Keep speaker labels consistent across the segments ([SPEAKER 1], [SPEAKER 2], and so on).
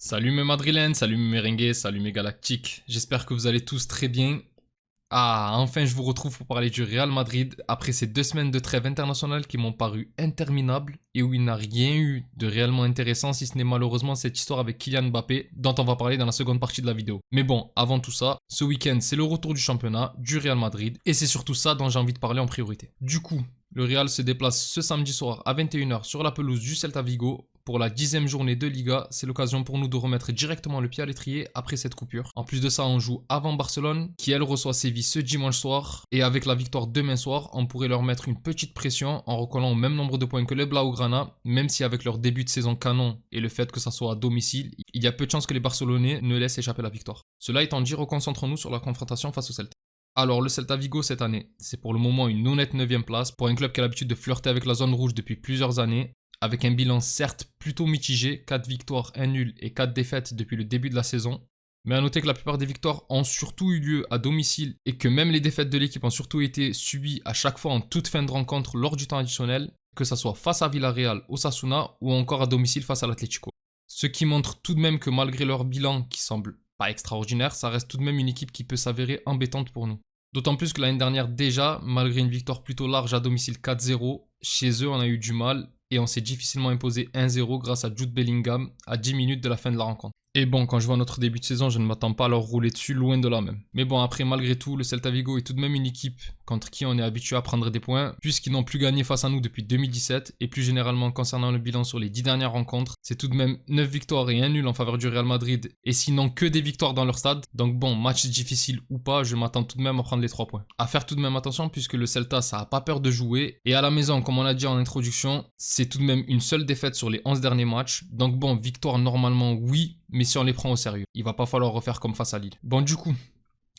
[SPEAKER 1] Salut mes madrilènes, salut mes merengues, salut mes galactiques. J'espère que vous allez tous très bien. Enfin je vous retrouve pour parler du Real Madrid après ces 2 semaines de trêve internationale qui m'ont paru interminables et où il n'a rien eu de réellement intéressant si ce n'est malheureusement cette histoire avec Kylian Mbappé dont on va parler dans la seconde partie de la vidéo. Mais bon, avant tout ça, ce week-end c'est le retour du championnat, du Real Madrid et c'est surtout ça dont j'ai envie de parler en priorité. Du coup, le Real se déplace ce samedi soir à 21h sur la pelouse du Celta Vigo pour la 10e journée de Liga. C'est l'occasion pour nous de remettre directement le pied à l'étrier après cette coupure. En plus de ça, on joue avant Barcelone, qui elle reçoit Séville ce dimanche soir. Et avec la victoire demain soir, on pourrait leur mettre une petite pression en recollant au même nombre de points que les Blaugrana, même si avec leur début de saison canon et le fait que ça soit à domicile, il y a peu de chances que les Barcelonais ne laissent échapper la victoire. Cela étant dit, reconcentrons-nous sur la confrontation face au Celta. Alors le Celta Vigo cette année, c'est pour le moment une honnête 9e place pour un club qui a l'habitude de flirter avec la zone rouge depuis plusieurs années, avec un bilan certes plutôt mitigé, 4 victoires, 1 nul et 4 défaites depuis le début de la saison. Mais à noter que la plupart des victoires ont surtout eu lieu à domicile et que même les défaites de l'équipe ont surtout été subies à chaque fois en toute fin de rencontre lors du temps additionnel, que ce soit face à Villarreal, Osasuna ou encore à domicile face à l'Atlético. Ce qui montre tout de même que malgré leur bilan qui semble pas extraordinaire, ça reste tout de même une équipe qui peut s'avérer embêtante pour nous. D'autant plus que l'année dernière déjà, malgré une victoire plutôt large à domicile 4-0, chez eux on a eu du mal et on s'est difficilement imposé 1-0 grâce à Jude Bellingham à 10 minutes de la fin de la rencontre. Et bon, quand je vois notre début de saison, je ne m'attends pas à leur rouler dessus, loin de là même. Mais bon, après, malgré tout, le Celta Vigo est tout de même une équipe contre qui on est habitué à prendre des points, puisqu'ils n'ont plus gagné face à nous depuis 2017, et plus généralement concernant le bilan sur les 10 dernières rencontres, c'est tout de même 9 victoires et 1 nul en faveur du Real Madrid, et sinon que des victoires dans leur stade. Donc bon, match difficile ou pas, je m'attends tout de même à prendre les 3 points. À faire tout de même attention, puisque le Celta, ça a pas peur de jouer, et à la maison, comme on l'a dit en introduction, c'est tout de même une seule défaite sur les 11 derniers matchs, donc bon, victoire normalement oui, mais si on les prend au sérieux, il va pas falloir refaire comme face à Lille. Bon, du coup,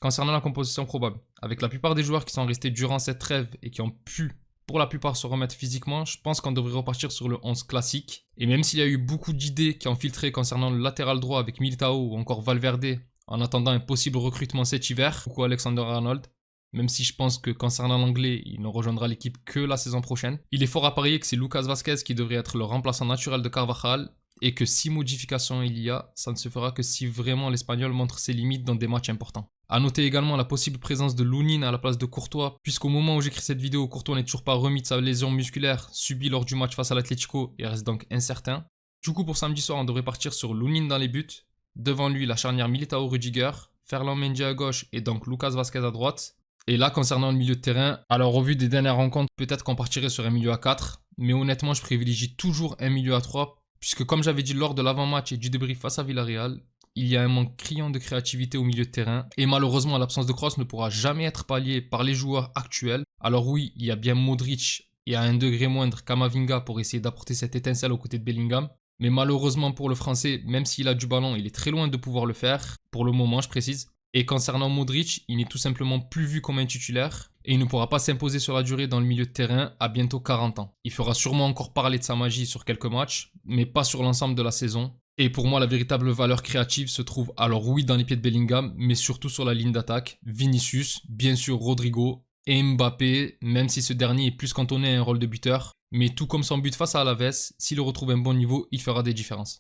[SPEAKER 1] concernant la composition probable, avec la plupart des joueurs qui sont restés durant cette trêve et qui ont pu, pour la plupart, se remettre physiquement, je pense qu'on devrait repartir sur le 11 classique. Et même s'il y a eu beaucoup d'idées qui ont filtré concernant le latéral droit avec Militao ou encore Valverde, en attendant un possible recrutement cet hiver, ou Alexander-Arnold, même si je pense que concernant l'anglais, il ne rejoindra l'équipe que la saison prochaine, il est fort à parier que c'est Lucas Vazquez qui devrait être le remplaçant naturel de Carvajal, et que si modification il y a, ça ne se fera que si vraiment l'Espagnol montre ses limites dans des matchs importants. A noter également la possible présence de Lunin à la place de Courtois, puisqu'au moment où j'écris cette vidéo, Courtois n'est toujours pas remis de sa lésion musculaire subie lors du match face à l'Atlético et reste donc incertain. Du coup pour samedi soir on devrait partir sur Lunin dans les buts, devant lui la charnière Militao-Rudiger, Ferland Mendy à gauche et donc Lucas Vazquez à droite. Et là concernant le milieu de terrain, alors au vu des dernières rencontres, peut-être qu'on partirait sur un milieu à 4, mais honnêtement je privilégie toujours un milieu à 3, puisque comme j'avais dit lors de l'avant-match et du débrief face à Villarreal, il y a un manque criant de créativité au milieu de terrain, et malheureusement l'absence de cross ne pourra jamais être palliée par les joueurs actuels. Alors oui, il y a bien Modric et à un degré moindre Camavinga pour essayer d'apporter cette étincelle aux côtés de Bellingham, mais malheureusement pour le français, même s'il a du ballon, il est très loin de pouvoir le faire, pour le moment je précise. Et concernant Modric, il n'est tout simplement plus vu comme un titulaire et il ne pourra pas s'imposer sur la durée dans le milieu de terrain à bientôt 40 ans. Il fera sûrement encore parler de sa magie sur quelques matchs, mais pas sur l'ensemble de la saison. Et pour moi, la véritable valeur créative se trouve alors oui dans les pieds de Bellingham, mais surtout sur la ligne d'attaque. Vinicius, bien sûr Rodrigo et Mbappé, même si ce dernier est plus cantonné à un rôle de buteur. Mais tout comme son but face à Alaves, s'il retrouve un bon niveau, il fera des différences.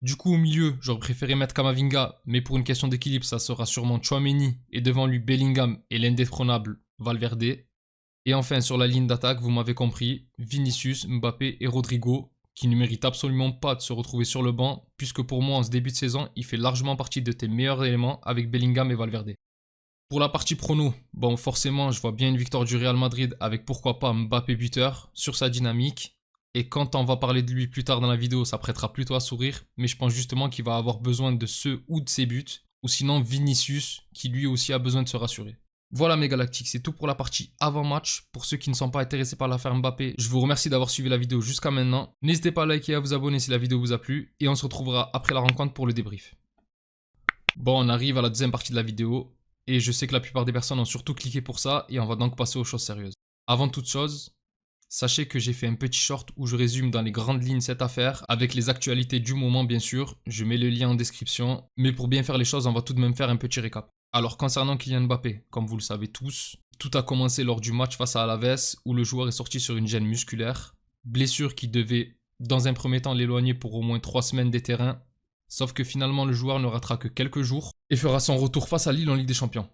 [SPEAKER 1] Du coup, au milieu, j'aurais préféré mettre Camavinga, mais pour une question d'équilibre, ça sera sûrement Tchouaméni et devant lui Bellingham et l'indétrônable Valverde. Et enfin, sur la ligne d'attaque, vous m'avez compris, Vinicius, Mbappé et Rodrigo, qui ne méritent absolument pas de se retrouver sur le banc, puisque pour moi, en ce début de saison, il fait largement partie de tes meilleurs éléments avec Bellingham et Valverde. Pour la partie prono, bon, forcément, je vois bien une victoire du Real Madrid avec pourquoi pas Mbappé buteur sur sa dynamique. Et quand on va parler de lui plus tard dans la vidéo, ça prêtera plutôt à sourire, mais je pense justement qu'il va avoir besoin de ce ou de ses buts, ou sinon Vinicius, qui lui aussi a besoin de se rassurer. Voilà mes galactiques, c'est tout pour la partie avant-match. Pour ceux qui ne sont pas intéressés par l'affaire Mbappé, je vous remercie d'avoir suivi la vidéo jusqu'à maintenant. N'hésitez pas à liker et à vous abonner si la vidéo vous a plu, et on se retrouvera après la rencontre pour le débrief. Bon, on arrive à la deuxième partie de la vidéo, et je sais que la plupart des personnes ont surtout cliqué pour ça, et on va donc passer aux choses sérieuses. Avant toute chose, sachez que j'ai fait un petit short où je résume dans les grandes lignes cette affaire, avec les actualités du moment bien sûr, je mets le lien en description, mais pour bien faire les choses, on va tout de même faire un petit récap. Alors concernant Kylian Mbappé, comme vous le savez tous, tout a commencé lors du match face à Alaves, où le joueur est sorti sur une gêne musculaire, blessure qui devait dans un premier temps l'éloigner pour au moins 3 semaines des terrains, Sauf que finalement le joueur ne ratera que quelques jours et fera son retour face à Lille en Ligue des Champions.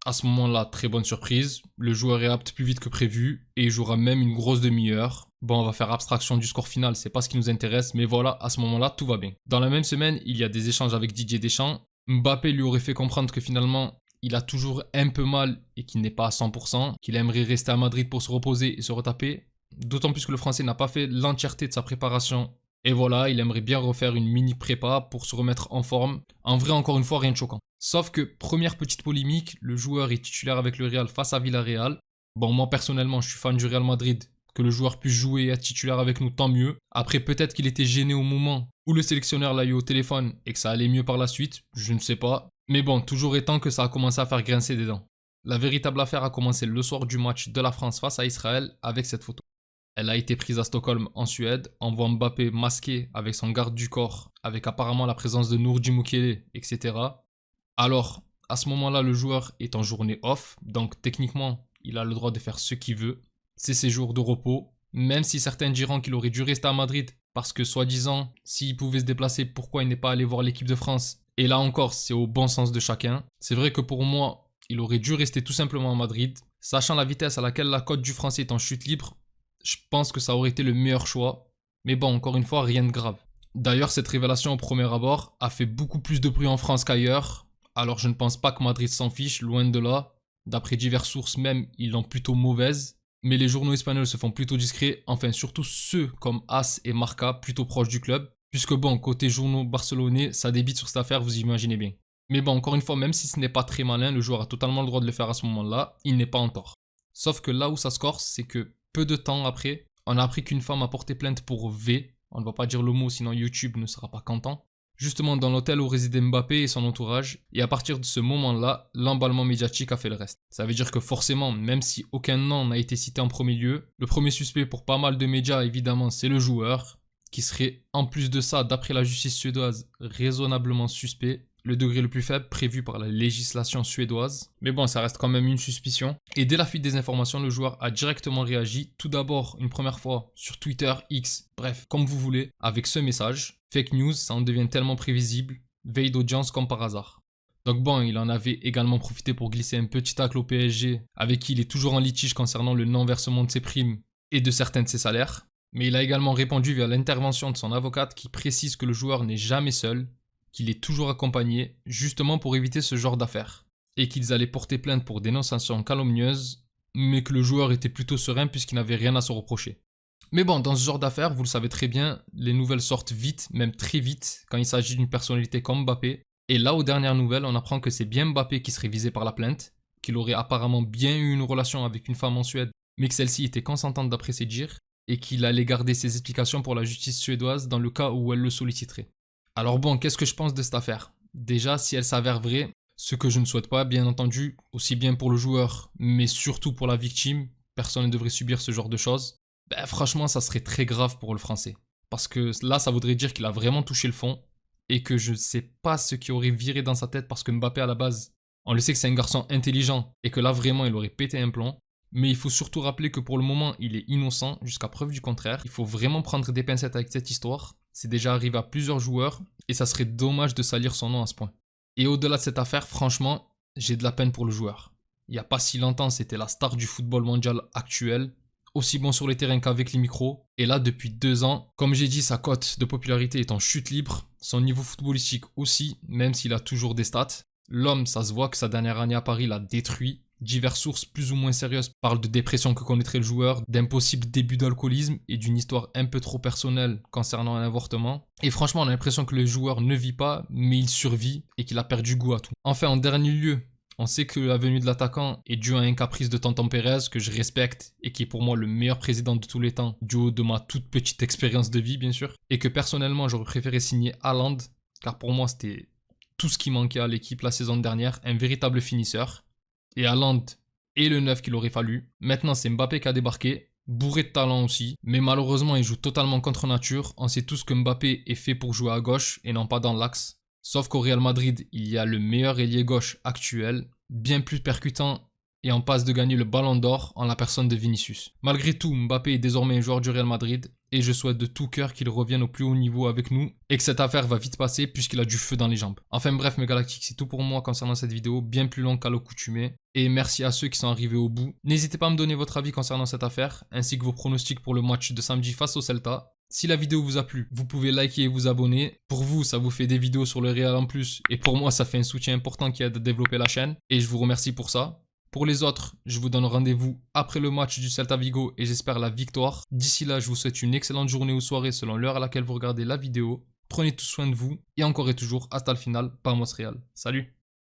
[SPEAKER 1] À ce moment-là, très bonne surprise, le joueur est apte plus vite que prévu et il jouera même une grosse demi-heure. Bon, on va faire abstraction du score final, c'est pas ce qui nous intéresse, mais voilà, à ce moment-là, tout va bien. Dans la même semaine, il y a des échanges avec Didier Deschamps. Mbappé lui aurait fait comprendre que finalement, il a toujours un peu mal et qu'il n'est pas à 100%, qu'il aimerait rester à Madrid pour se reposer et se retaper. D'autant plus que le Français n'a pas fait l'entièreté de sa préparation. Et voilà, il aimerait bien refaire une mini prépa pour se remettre en forme. En vrai, encore une fois, rien de choquant. Sauf que, première petite polémique, le joueur est titulaire avec le Real face à Villarreal. Bon, moi personnellement, je suis fan du Real Madrid. Que le joueur puisse jouer et être titulaire avec nous, tant mieux. Après, peut-être qu'il était gêné au moment où le sélectionneur l'a eu au téléphone et que ça allait mieux par la suite, je ne sais pas. Mais bon, toujours étant que ça a commencé à faire grincer des dents. La véritable affaire a commencé le soir du match de la France face à Israël avec cette photo. Elle a été prise à Stockholm en Suède. On voit Mbappé masqué avec son garde du corps, avec apparemment la présence de Nourdji Moukele, etc. Alors, à ce moment-là, le joueur est en journée off, donc techniquement, il a le droit de faire ce qu'il veut. C'est ses jours de repos, même si certains diront qu'il aurait dû rester à Madrid, parce que soi-disant, s'il pouvait se déplacer, pourquoi il n'est pas allé voir l'équipe de France? Et là encore, c'est au bon sens de chacun. C'est vrai que pour moi, il aurait dû rester tout simplement à Madrid. Sachant la vitesse à laquelle la cote du Français est en chute libre, je pense que ça aurait été le meilleur choix. Mais bon, encore une fois, rien de grave. D'ailleurs, cette révélation au premier abord a fait beaucoup plus de bruit en France qu'ailleurs. Alors je ne pense pas que Madrid s'en fiche, loin de là. D'après diverses sources même, ils l'ont plutôt mauvaise. Mais les journaux espagnols se font plutôt discrets, enfin surtout ceux comme AS et Marca, plutôt proches du club. Puisque bon, côté journaux barcelonais, ça débite sur cette affaire, vous imaginez bien. Mais bon, encore une fois, même si ce n'est pas très malin, le joueur a totalement le droit de le faire à ce moment-là, il n'est pas en tort. Sauf que là où ça se corse, c'est que peu de temps après, on a appris qu'une femme a porté plainte pour V. On ne va pas dire le mot, sinon YouTube ne sera pas content. Justement dans l'hôtel où résidait Mbappé et son entourage. Et à partir de ce moment-là, l'emballement médiatique a fait le reste. Ça veut dire que forcément, même si aucun nom n'a été cité en premier lieu, le premier suspect pour pas mal de médias, évidemment, c'est le joueur, qui serait, en plus de ça, d'après la justice suédoise, raisonnablement suspect. Le degré le plus faible prévu par la législation suédoise. Mais bon, ça reste quand même une suspicion. Et dès la fuite des informations, le joueur a directement réagi. Tout d'abord, une première fois, sur Twitter, X, bref, comme vous voulez, avec ce message. Fake news, ça en devient tellement prévisible. Veille d'audience comme par hasard. Donc bon, il en avait également profité pour glisser un petit tacle au PSG, avec qui il est toujours en litige concernant le non-versement de ses primes et de certains de ses salaires. Mais il a également répondu via l'intervention de son avocate qui précise que le joueur n'est jamais seul, qu'il est toujours accompagné, justement pour éviter ce genre d'affaires. Et qu'ils allaient porter plainte pour dénonciation calomnieuse, mais que le joueur était plutôt serein puisqu'il n'avait rien à se reprocher. Mais bon, dans ce genre d'affaires, vous le savez très bien, les nouvelles sortent vite, même très vite, quand il s'agit d'une personnalité comme Mbappé. Et là, aux dernières nouvelles, on apprend que c'est bien Mbappé qui serait visé par la plainte, qu'il aurait apparemment bien eu une relation avec une femme en Suède, mais que celle-ci était consentante d'après ses dires, et qu'il allait garder ses explications pour la justice suédoise dans le cas où elle le solliciterait. Alors bon, qu'est-ce que je pense de cette affaire? Déjà, si elle s'avère vraie, ce que je ne souhaite pas, bien entendu, aussi bien pour le joueur, mais surtout pour la victime, personne ne devrait subir ce genre de choses, franchement, ça serait très grave pour le Français. Parce que là, ça voudrait dire qu'il a vraiment touché le fond, et que je ne sais pas ce qui aurait viré dans sa tête, parce que Mbappé, à la base, on le sait que c'est un garçon intelligent, et que là, vraiment, il aurait pété un plomb. Mais il faut surtout rappeler que pour le moment, il est innocent, jusqu'à preuve du contraire. Il faut vraiment prendre des pincettes avec cette histoire. C'est déjà arrivé à plusieurs joueurs et ça serait dommage de salir son nom à ce point. Et au-delà de cette affaire, franchement, j'ai de la peine pour le joueur. Il n'y a pas si longtemps, c'était la star du football mondial actuel, aussi bon sur les terrains qu'avec les micros. Et là, depuis 2 ans, comme j'ai dit, sa cote de popularité est en chute libre, son niveau footballistique aussi, même s'il a toujours des stats. L'homme, ça se voit que sa dernière année à Paris l'a détruit. Diverses sources plus ou moins sérieuses parlent de dépression que connaîtrait le joueur, d'impossibles débuts d'alcoolisme et d'une histoire un peu trop personnelle concernant un avortement. Et franchement, on a l'impression que le joueur ne vit pas, mais il survit et qu'il a perdu goût à tout. Enfin, en dernier lieu, on sait que la venue de l'attaquant est due à un caprice de Tonton Pérez que je respecte et qui est pour moi le meilleur président de tous les temps, du haut de ma toute petite expérience de vie bien sûr, et que personnellement j'aurais préféré signer Haaland, car pour moi c'était tout ce qui manquait à l'équipe la saison dernière, un véritable finisseur. Et Haaland est le neuf qu'il aurait fallu. Maintenant, c'est Mbappé qui a débarqué, bourré de talent aussi, mais malheureusement, il joue totalement contre nature. On sait tous que Mbappé est fait pour jouer à gauche et non pas dans l'axe. Sauf qu'au Real Madrid, il y a le meilleur ailier gauche actuel, bien plus percutant et en passe de gagner le Ballon d'Or en la personne de Vinicius. Malgré tout, Mbappé est désormais un joueur du Real Madrid et je souhaite de tout cœur qu'il revienne au plus haut niveau avec nous et que cette affaire va vite passer puisqu'il a du feu dans les jambes. Enfin bref mes galactiques, c'est tout pour moi concernant cette vidéo, bien plus longue qu'à l'accoutumée. Et merci à ceux qui sont arrivés au bout. N'hésitez pas à me donner votre avis concernant cette affaire, ainsi que vos pronostics pour le match de samedi face au Celta. Si la vidéo vous a plu, vous pouvez liker et vous abonner. Pour vous, ça vous fait des vidéos sur le Real en plus, et pour moi, ça fait un soutien important qui aide à développer la chaîne, et je vous remercie pour ça. Pour les autres, je vous donne rendez-vous après le match du Celta Vigo et j'espère la victoire. D'ici là, je vous souhaite une excellente journée ou soirée selon l'heure à laquelle vous regardez la vidéo. Prenez tout soin de vous et encore et toujours, hasta le final, vamos Real. Salut!